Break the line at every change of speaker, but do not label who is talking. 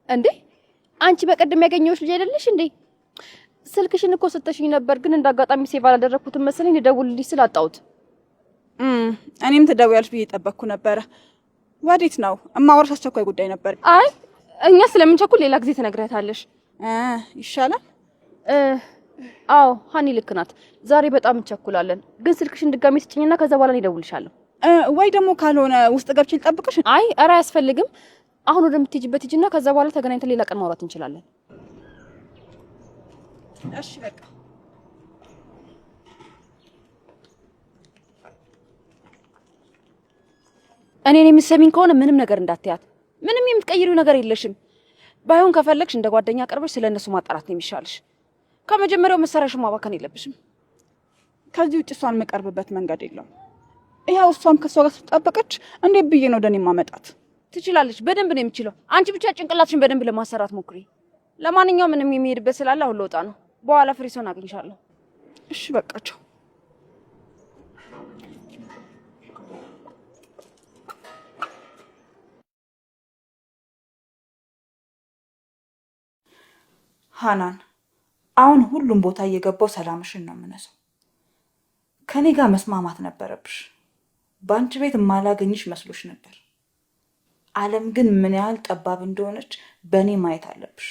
እንዴ አንቺ በቀደም ያገኘሁሽ ልጅ አይደለሽ እንዴ? ስልክሽን እኮ ሰጠሽኝ ነበር፣ ግን እንዳጋጣሚ ሴቭ አላደረኩትም መሰለኝ። ልደውልልሽ ስል አጣሁት።
እኔም ትደውያለሽ ብዬ ጠበቅኩ ነበረ። ወዴት ነው? እማወራሽ አስቸኳይ ጉዳይ ነበር።
አይ እኛ ስለምንቸኩል ሌላ ጊዜ ትነግረታለሽ
ይሻላል።
አዎ ሀኒ ልክ ናት። ዛሬ በጣም እንቸኩላለን፣ ግን ስልክሽን ድጋሚ ስጭኝና ከዛ በኋላ እኔ እደውልልሻለሁ።
ወይ ደግሞ ካልሆነ ውስጥ ገብቼ ልጠብቅሽ?
አይ ኧረ አያስፈልግም። አሁን ወደምትሄጂበት ሂጂና ከዛ በኋላ ተገናኝተን ሌላ ቀን ማውራት እንችላለን።
እሺ በቃ
እኔን የምትሰሚኝ ከሆነ ምንም ነገር እንዳትያት። ምንም የምትቀይሪው ነገር የለሽም። ባይሆን ከፈለግሽ እንደ ጓደኛ ቀርበሽ ስለነሱ ማጣራት ነው የሚሻልሽ። ከመጀመሪያው መሰረሽም ማባከን የለብሽም።
ከዚህ ውጭ እሷን የምቀርብበት መንገድ የለም። ይሄው እሷም ከሷ ጋር ተጣበቀች። እንዴት ብዬ ነው ደኔ ማመጣት?
ትችላለች። በደንብ ነው የምችለው። አንቺ ብቻ ጭንቅላትሽን በደንብ ለማሰራት ሞክሪ። ለማንኛውም ምንም የሚሄድበት ስላለ አሁን ልወጣ ነው። በኋላ ፍሬሶን አግኝሻለሁ።
እሺ በቃቸው። ሃናን አሁን ሁሉም ቦታ እየገባው ሰላምሽን ነው የምነሳው። ከኔ ጋር መስማማት ነበረብሽ። በአንቺ ቤት ማላገኝሽ መስሎሽ ነበር። ዓለም ግን ምን ያህል ጠባብ እንደሆነች በእኔ ማየት አለብሽ።